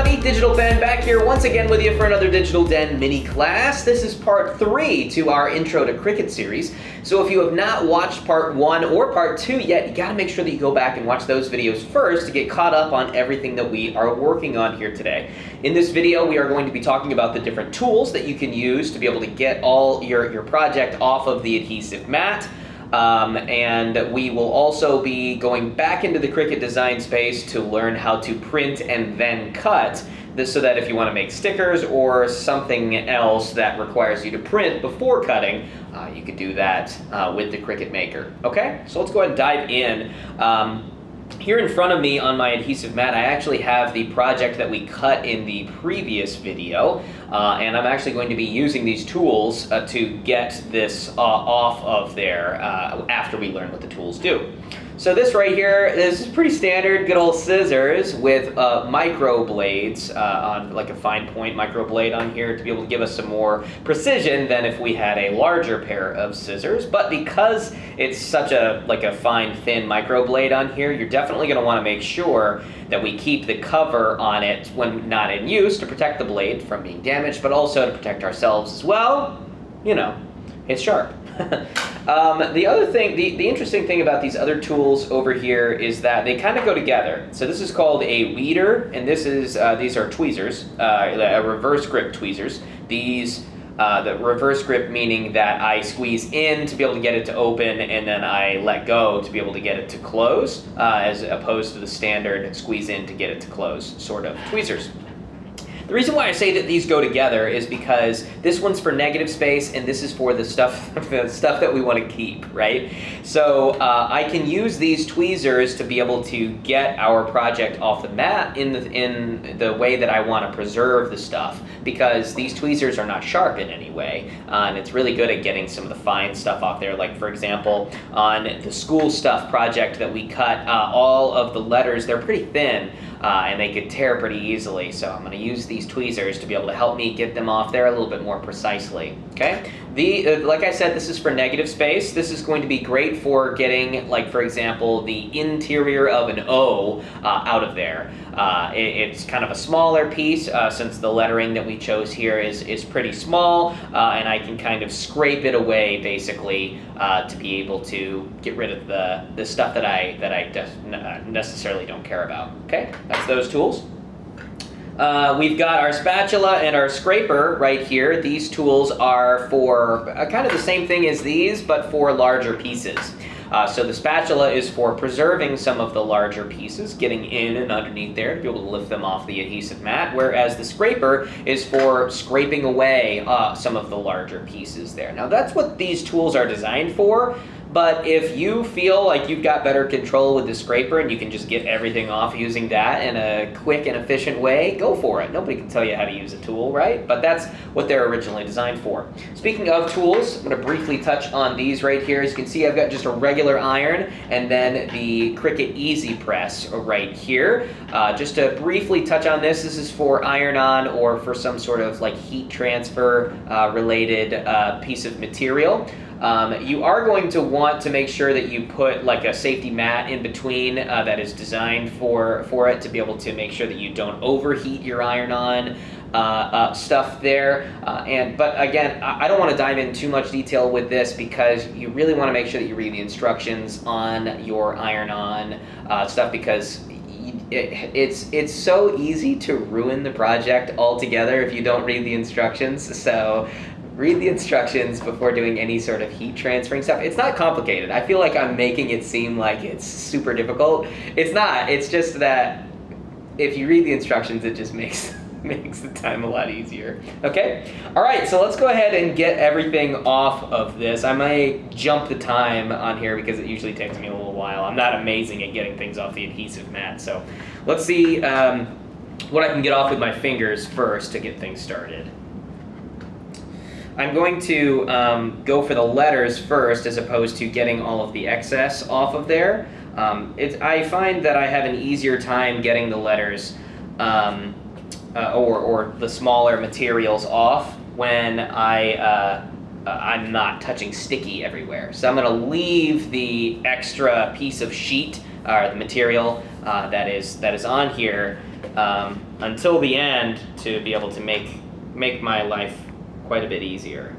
everybody, Digital Ben back here once again with you for another Digital Den mini class. This is part 3 to our Intro to Cricut series. So if you have not watched part 1 or part 2 yet, you gotta make sure that you go back and watch those videos first to get caught up on everything that we are working on here today. In this video, we are going to be talking about the different tools that you can use to be able to get all your project off of the adhesive mat. And we will also be going back into the Cricut Design space to learn how to print and then cut, this so that if you want to make stickers or something else that requires you to print before cutting, you could do that with the Cricut Maker. Okay, so let's go ahead and dive in. Here in front of me on my adhesive mat, I actually have the project that we cut in the previous video, and I'm actually going to be using these tools to get this off of there after we learn what the tools do. So this right here, this is pretty standard, good old scissors with micro blades on like a fine point micro blade on here to be able to give us some more precision than if we had a larger pair of scissors. But because it's such a fine thin micro blade on here, you're definitely going to want to make sure that we keep the cover on it when not in use to protect the blade from being damaged, but also to protect ourselves as well. You know, it's sharp. The other thing, the interesting thing about these other tools over here is that they kind of go together. So this is called a weeder, and this is these are tweezers, reverse grip tweezers. These, the reverse grip meaning that I squeeze in to be able to get it to open, and then I let go to be able to get it to close, as opposed to the standard squeeze in to get it to close sort of tweezers. The reason why I say that these go together is because this one's for negative space and this is for the stuff that we want to keep, right? So I can use these tweezers to be able to get our project off the mat in the way that I want to preserve the stuff, because these tweezers are not sharp in any way, and it's really good at getting some of the fine stuff off there. Like for example, on the school stuff project that we cut, all of the letters, they're pretty thin, and they could tear pretty easily. So I'm going to use these tweezers to be able to help me get them off there a little bit more precisely. Okay, like I said, this is for negative space. This is going to be great for getting, like for example, the interior of an O out of there. It's kind of a smaller piece since the lettering that we chose here is pretty small, and I can kind of scrape it away basically to be able to get rid of the stuff that I necessarily don't care about. Okay, that's those tools. We've got our spatula and our scraper right here. These tools are for kind of the same thing as these, but for larger pieces. So the spatula is for preserving some of the larger pieces, getting in and underneath there to be able to lift them off the adhesive mat, whereas the scraper is for scraping away some of the larger pieces there. Now that's what these tools are designed for. But if you feel like you've got better control with the scraper and you can just get everything off using that in a quick and efficient way, go for it. Nobody can tell you how to use a tool, right? But that's what they're originally designed for. Speaking of tools, I'm going to briefly touch on these right here. As you can see, I've got just a regular iron and then the Cricut Easy Press right here. Just to briefly touch on this, this is for iron-on or for some sort of like heat transfer related piece of material. You are going to want to make sure that you put like a safety mat in between that is designed for it to be able to make sure that you don't overheat your iron-on stuff there. But again, I don't want to dive in too much detail with this because you really want to make sure that you read the instructions on your iron-on stuff, because it's so easy to ruin the project altogether if you don't read the instructions. So read the instructions before doing any sort of heat transferring stuff. It's not complicated. I feel like I'm making it seem like it's super difficult. It's not. It's just that if you read the instructions, it just makes the time a lot easier. Okay? All right, so let's go ahead and get everything off of this. I might jump the time on here because it usually takes me a little while. I'm not amazing at getting things off the adhesive mat. So let's see what I can get off with my fingers first to get things started. I'm going to go for the letters first as opposed to getting all of the excess off of there. I find that I have an easier time getting the letters or the smaller materials off when I'm not touching sticky everywhere. So I'm going to leave the extra piece of sheet, or the material, that is on here until the end to be able to make my life quite a bit easier.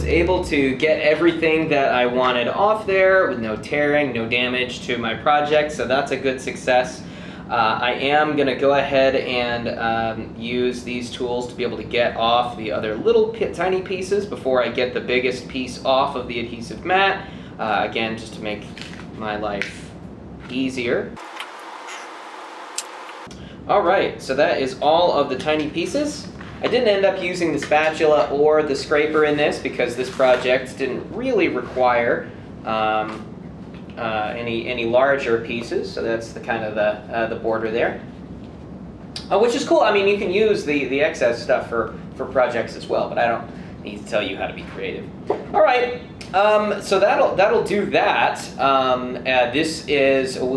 Able to get everything that I wanted off there with no tearing, no damage to my project, so that's a good success. I am going to go ahead and use these tools to be able to get off the other little tiny pieces before I get the biggest piece off of the adhesive mat, again just to make my life easier. Alright, so that is all of the tiny pieces. I didn't end up using the spatula or the scraper in this because this project didn't really require any larger pieces, so that's the kind of the border there, which is cool. I mean, you can use the excess stuff for projects as well, but I don't need to tell you how to be creative. All right, so that'll do that.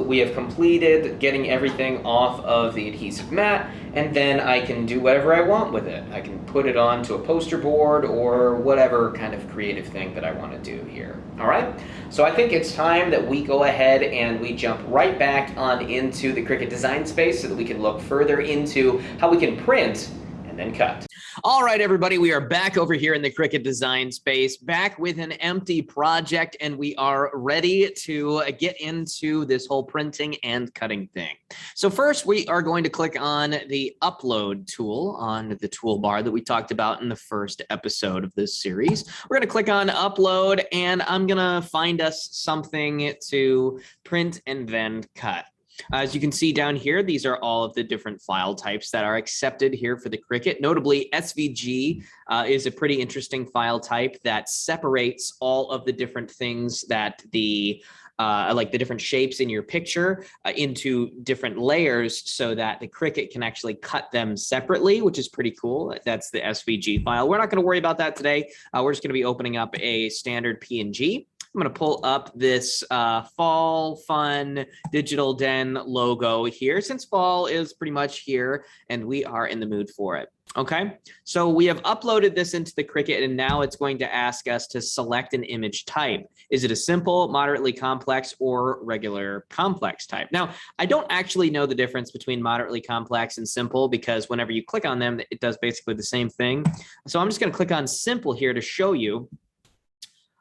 We have completed getting everything off of the adhesive mat, and then I can do whatever I want with it. I can put it onto a poster board or whatever kind of creative thing that I want to do here. All right, so I think it's time that we go ahead and we jump right back on into the Cricut Design space so that we can look further into how we can print and then cut. All right, everybody, we are back over here in the Cricut Design space, back with an empty project, and we are ready to get into this whole printing and cutting thing. So first, we are going to click on the Upload tool on the toolbar that we talked about in the first episode of this series. We're going to click on Upload, and I'm going to find us something to print and then cut. As you can see down here, these are all of the different file types that are accepted here for the Cricut. Notably, SVG is a pretty interesting file type that separates all of the different things that like the different shapes in your picture into different layers so that the Cricut can actually cut them separately, which is pretty cool. That's the SVG file. We're not going to worry about that today. We're just going to be opening up a standard PNG. I'm going to pull up this Fall Fun Digital Den logo here, since fall is pretty much here and we are in the mood for it. Okay, so we have uploaded this into the Cricut, and now it's going to ask us to select an image type. Is it a simple, moderately complex, or regular complex type? Now, I don't actually know the difference between moderately complex and simple, because whenever you click on them, it does basically the same thing. So I'm just going to click on simple here to show you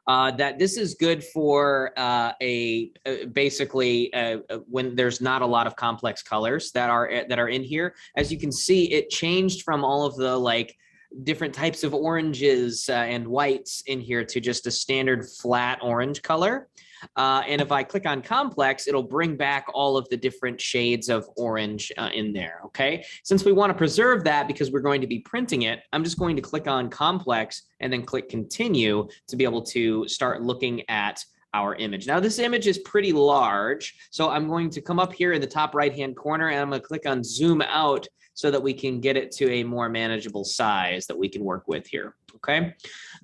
that this is good for basically when there's not a lot of complex colors that are in here. As you can see, it changed from all of the like different types of oranges and whites in here to just a standard flat orange color. And if I click on complex, it'll bring back all of the different shades of orange in there. Okay, since we want to preserve that because we're going to be printing it, I'm just going to click on complex and then click continue to be able to start looking at our image. Now this image is pretty large, so I'm going to come up here in the top right hand corner and I'm going to click on zoom out so that we can get it to a more manageable size that we can work with here. Okay,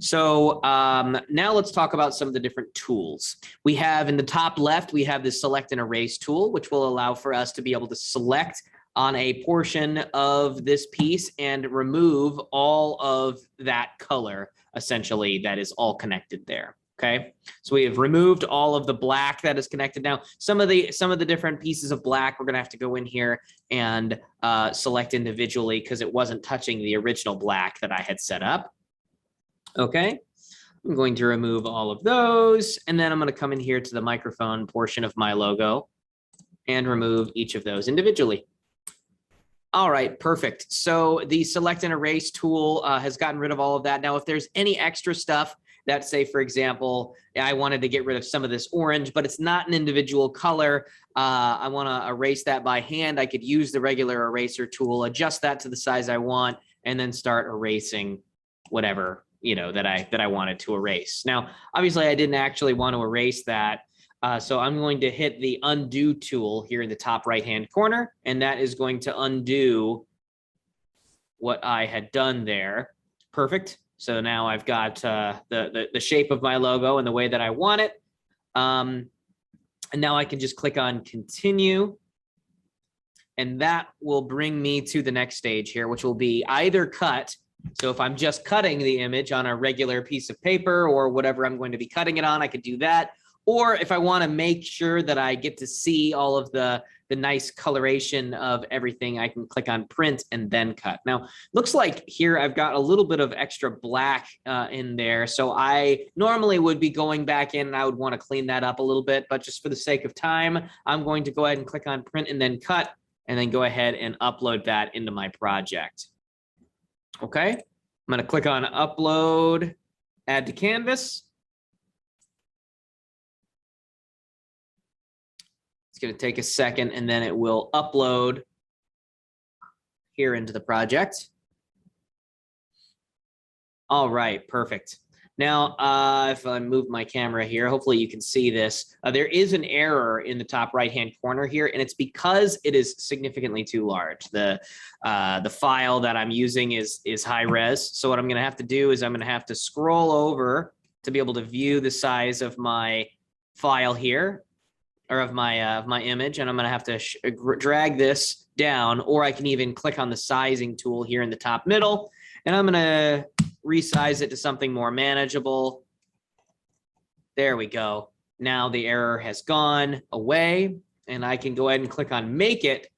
so now let's talk about some of the different tools. We have in the top left, we have the select and erase tool, which will allow for us to be able to select on a portion of this piece and remove all of that color, essentially, that is all connected there. Okay, so we have removed all of the black that is connected. Now, some of the different pieces of black, we're going to have to go in here and select individually because it wasn't touching the original black that I had set up. Okay, I'm going to remove all of those, and then I'm going to come in here to the microphone portion of my logo and remove each of those individually. All right, perfect. So the select and erase tool has gotten rid of all of that. Now, if there's any extra stuff that, say, for example, I wanted to get rid of some of this orange, but it's not an individual color, I want to erase that by hand, I could use the regular eraser tool, adjust that to the size I want, and then start erasing whatever, you know, that I wanted to erase. Now, obviously, I didn't actually want to erase that. So I'm going to hit the undo tool here in the top right-hand corner, and that is going to undo what I had done there. Perfect. So now I've got the shape of my logo and the way that I want it. And now I can just click on continue. And that will bring me to the next stage here, which will be either cut. So if I'm just cutting the image on a regular piece of paper or whatever I'm going to be cutting it on, I could do that. Or if I want to make sure that I get to see all of the nice coloration of everything, I can click on print and then cut. Now, looks like here I've got a little bit of extra black in there. So I normally would be going back in and I would want to clean that up a little bit. But just for the sake of time, I'm going to go ahead and click on print and then cut, and then go ahead and upload that into my project. Okay, I'm going to click on upload, add to canvas. It's going to take a second and then it will upload here into the project. All right, perfect. Now, if I move my camera here, hopefully you can see this. There is an error in the top right-hand corner here, and it's because it is significantly too large. The file that I'm using is high res. So what I'm going to have to do is I'm going to have to scroll over to be able to view the size of my file here, or of my image, and I'm going to have to drag this down, or I can even click on the sizing tool here in the top middle, and I'm going to resize it to something more manageable. There we go. Now the error has gone away, and I can go ahead and click on Make It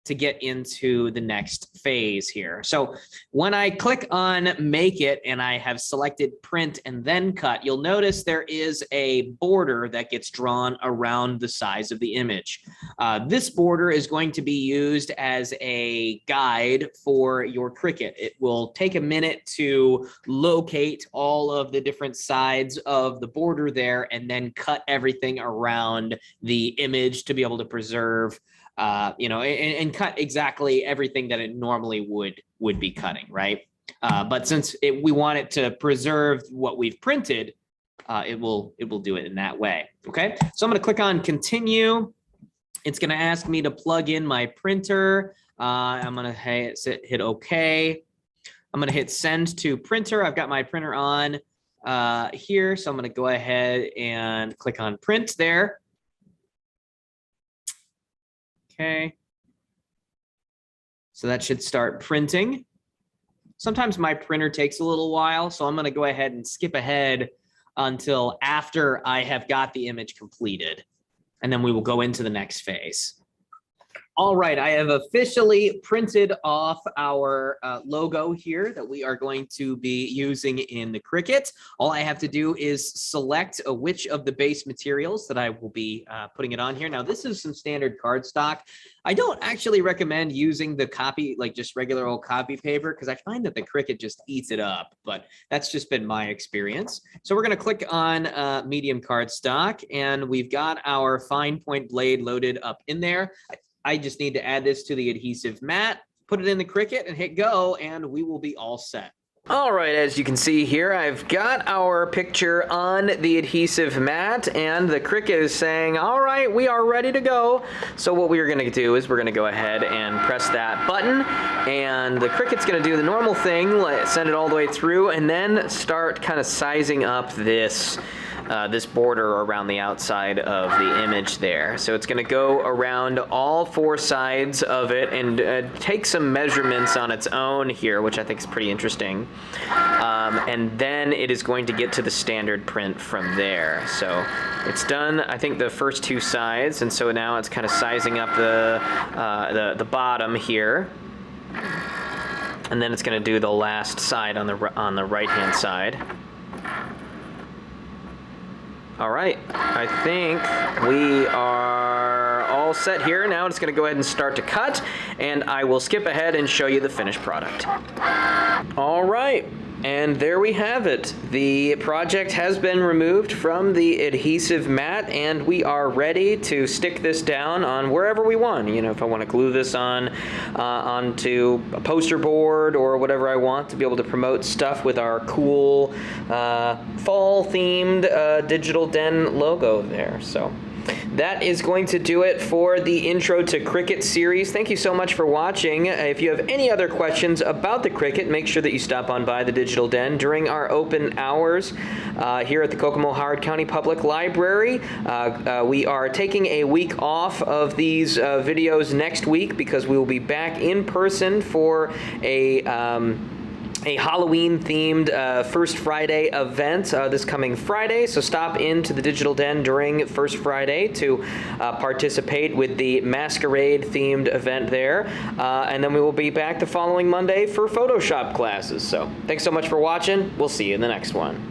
to get into the next phase here. So when I click on Make It and I have selected print and then cut, you'll notice there is a border that gets drawn around the size of the image. This border is going to be used as a guide for your Cricut. It will take a minute to locate all of the different sides of the border there and then cut everything around the image to be able to preserve and cut exactly everything that it normally would be cutting, right? But since we want it to preserve what we've printed, it will do it in that way. Okay, so I'm going to click on continue. It's going to ask me to plug in my printer. I'm going to hit OK. I'm going to hit send to printer. I've got my printer on here, so I'm going to go ahead and click on print there. Okay, so that should start printing. Sometimes my printer takes a little while, so I'm going to go ahead and skip ahead until after I have got the image completed, and then we will go into the next phase. All right, I have officially printed off our logo here that we are going to be using in the Cricut. All I have to do is select which of the base materials that I will be putting it on here. Now, this is some standard cardstock. I don't actually recommend using the copy, like just regular old copy paper, because I find that the Cricut just eats it up, but that's just been my experience. So we're going to click on medium cardstock, and we've got our fine point blade loaded up in there. I just need to add this to the adhesive mat, put it in the Cricut and hit go, and we will be all set. All right, as you can see here, I've got our picture on the adhesive mat, and the Cricut is saying, all right, we are ready to go. So what we're gonna do is we're gonna go ahead and press that button, and the Cricut's gonna do the normal thing, send it all the way through, and then start kind of sizing up this this border around the outside of the image there. So it's going to go around all four sides of it and take some measurements on its own here, which I think is pretty interesting. And then it is going to get to the standard print from there. So it's done, I think, the first two sides, and so now it's kind of sizing up the bottom here. And then it's going to do the last side on the right-hand side. All right, I think we are all set here. Now it's going to go ahead and start to cut, and I will skip ahead and show you the finished product. All right, and there we have it. The project has been removed from the adhesive mat, and we are ready to stick this down on wherever we want. You know, if I want to glue this on onto a poster board or whatever I want to be able to promote stuff with our cool fall-themed Digital Den logo there. So That is going to do it for the Intro to Cricut series. Thank you so much for watching. If you have any other questions about the Cricut, make sure that you stop on by the Digital Den during our open hours here at the Kokomo-Howard County Public Library. We are taking a week off of these videos next week because we will be back in person for a Halloween-themed First Friday event this coming Friday. So stop into the Digital Den during First Friday to participate with the Masquerade-themed event there. And then we will be back the following Monday for Photoshop classes. So thanks so much for watching. We'll see you in the next one.